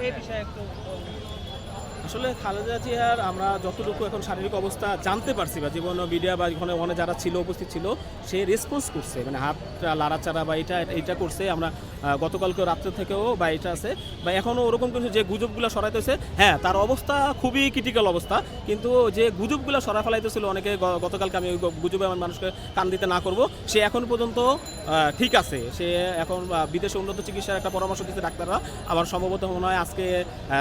এই বিষয়ে একটু আসলে খালেদা জিয়ার আমরা যতটুকু এখন শারীরিক অবস্থা জানতে পারছি বা জীবন মিডিয়া বা ওখানে ওখানে যারা ছিল উপস্থিত ছিল সে রেসপন্স করছে, মানে হাতটা লাড়াচাড়া বা এইটা করছে। আমরা গতকালকে রাত্রে থেকেও বা এটা আছে বা এখনও ওরকম কিছু যে গুজবগুলো সরাইতেছে, হ্যাঁ তার অবস্থা খুবই ক্রিটিক্যাল অবস্থা, কিন্তু যে গুজবগুলো সরাই ফেলাইতেছিল অনেকে, গতকালকে আমি ওই গুজবে আমার মানুষকে কান দিতে না করব, সে এখন পর্যন্ত ঠিক আছে। সে এখন বিদেশে উন্নত চিকিৎসার একটা পরামর্শ দিচ্ছে ডাক্তাররা। আবার সম্ভবত মনে হয় আজকে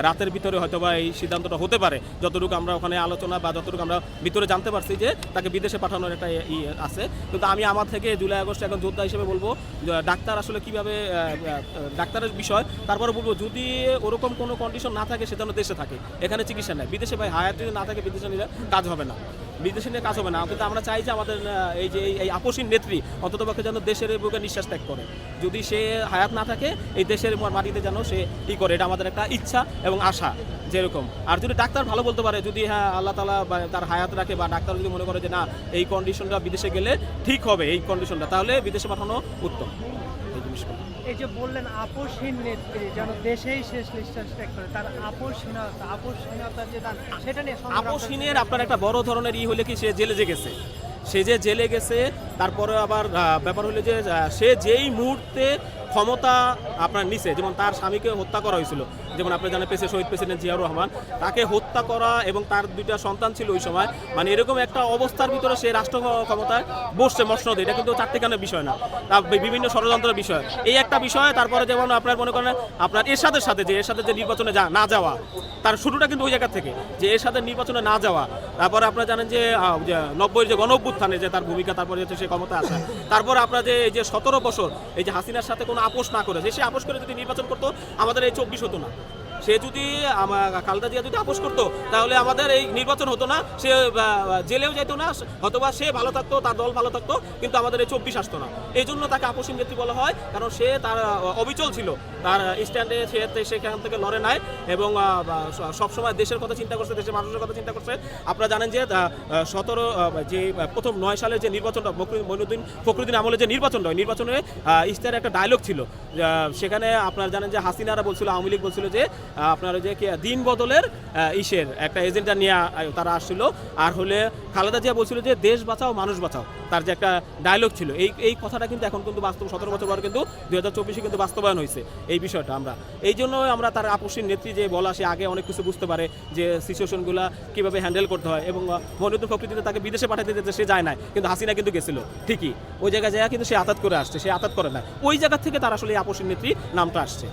রাতের ভিতরে হয়তো বা এই সিদ্ধান্তটা হতে পারে, যতটুকু আমরা ওখানে আলোচনা বা যতটুকু আমরা ভিতরে জানতে পারছি যে তাকে বিদেশে পাঠানোর একটা আছে। কিন্তু আমি আমার থেকে জুলাই আগস্টে এখন যোদ্ধা হিসেবে বলবো ডাক্তার আসলে কীভাবে ডাক্তারের বিষয়, তারপরে বলবো যদি ওরকম কোনো কন্ডিশন না থাকে সে যেন দেশে থাকে, এখানে চিকিৎসা নেয়। বিদেশে ভাই হায়াত যদি না থাকে বিদেশে নিলে কাজ হবে না, বিদেশে নিয়ে কাজ হবে না। কিন্তু আমরা চাই যে আমাদের এই যে এই আপসীন নেত্রী অন্ততপক্ষে যেন দেশের বুকে নিঃশ্বাস ত্যাগ করে, যদি সে হায়াত না থাকে এই দেশের মাটিতে যেন সে ই করে, এটা আমাদের একটা ইচ্ছা এবং আশা যেরকম। আর যদি ডাক্তার ভালো বলতে পারে, যদি হ্যাঁ আল্লাহ তাআলা তার হায়াত রাখে বা ডাক্তার যদি মনে করে যে না এই কন্ডিশনটা বিদেশে গেলে ঠিক হবে এই কন্ডিশনটা, তাহলে বিদেশে পাঠানো উত্তম। এই জিনিসগুলো এই যে বললেন আপসহীন নেত্রী যেন দেশেই শেষ নিঃশ্বাস ত্যাগ করে, তার আপসহীনতা যে দান সেটা নিয়ে আপসহীনের আপনার একটা বড় ধরনের হলে কি সে জেলে গেছে, সে যে জেলে গেছে, তারপরে আবার ব্যাপার হলো যে সে যেই মুহূর্তে ক্ষমতা আপনার নিচে, যেমন তার স্বামীকে হত্যা করা হয়েছিল, যেমন আপনি জানেন শহীদ প্রেসিডেন্ট জিয়াউর রহমান, তাকে হত্যা করা এবং তার দুইটা সন্তান ছিল ওই সময়, মানে এরকম একটা অবস্থার ভিতরে সে রাষ্ট্র ক্ষমতায় বসছে মসনদে, এটা কিন্তু চারটিখানের বিষয় না, তার বিভিন্ন ষড়যন্ত্রের বিষয় এই একটা বিষয়। তারপরে যেমন আপনার মনে করেন আপনার এরশাদের সাথে যে নির্বাচনে না যাওয়া, তার শুরুটা কিন্তু ওই জায়গা থেকে যে এরশাদের নির্বাচনে না যাওয়া। তারপরে আপনারা জানেন যে 90-এর যে গণঅভ্যুত্থানে যে তার ভূমিকা, তারপরে হচ্ছে সে ক্ষমতা আসা, তারপর আপনার যে এই যে 17 বছর এই যে হাসিনার সাথে কোনো আপোষ না করে, যে সে আপোষ করে যদি নির্বাচন করতো আমাদের এই 24 হতো না। সে যদি খালেদা জিয়া যদি আপোষ করতো তাহলে আমাদের এই নির্বাচন হতো না, সে জেলেও যেত না, অথবা সে ভালো থাকতো, তার দল ভালো থাকতো, কিন্তু আমাদের এই 24 আসতো না। এই জন্য তাকে আপোষহীন নেত্রী বলা হয়, কারণ সে তার অবিচল ছিল, তার স্ট্যান্ডে সেখান থেকে লড়ে নাই এবং সবসময় দেশের কথা চিন্তা করছে, দেশের মানুষের কথা চিন্তা করছে। আপনারা জানেন যে 17 যে প্রথম 9 সালের যে নির্বাচনটা ফখরুদ্দিন আমলে যে নির্বাচনটা, ওই নির্বাচনে ইস্তারে একটা ডায়লগ ছিল, সেখানে আপনারা জানেন যে হাসিনারা বলছিল, আওয়ামী লীগ বলছিল যে আপনার যে দিন বদলের একটা এজেন্ডা নিয়ে তারা আসছিল, আর হলে খালেদা জিয়া বলছিল যে দেশ বাঁচাও মানুষ বাঁচাও, তার যে একটা ডায়লগ ছিল, এই কথাটা কিন্তু এখন কিন্তু বাস্তব 17 বছর পর কিন্তু 2024 কিন্তু বাস্তবায়ন হয়েছে এই বিষয়টা। আমরা এই জন্য আমরা তার আপসীন নেত্রী যে বলা, সে আগে অনেক কিছু বুঝতে পারে যে সিচুয়েশনগুলো কীভাবে হ্যান্ডেল করতে হয়, এবং মনিরুদ্দিন ফখরুদ্দিন তাকে বিদেশে পাঠাতে দিতে সে যায় না, কিন্তু হাসিনা কিন্তু গেছিল ঠিকই ওই জায়গায় যায়, কিন্তু সে আতাত করে আসছে, সে আতাত করে না, ওই জায়গা থেকে তার আসলে আপসীন নেত্রী নামটা আসছে।